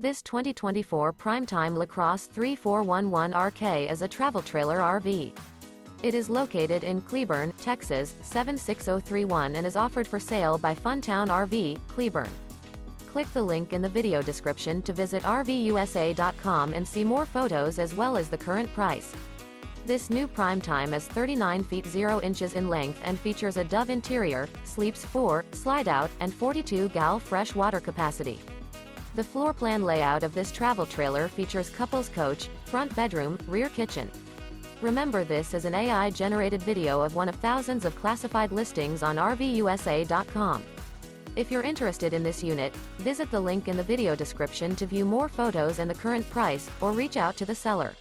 This 2024 Prime Time LaCrosse 3411RK is a travel trailer RV. It is located in Cleburne, Texas, 76031 and is offered for sale by Funtown RV, Cleburne. Click the link in the video description to visit RVUSA.com and see more photos as well as the current price. This new Prime Time is 39 feet 0 inches in length and features a Dove interior, sleeps 4, Slideout, and 42 gal fresh water capacity. The floor plan layout of this travel trailer features couples coach, front bedroom, rear kitchen. Remember, this is an AI-generated video of one of thousands of classified listings on RVUSA.com. If you're interested in this unit, visit the link in the video description to view more photos and the current price, or reach out to the seller.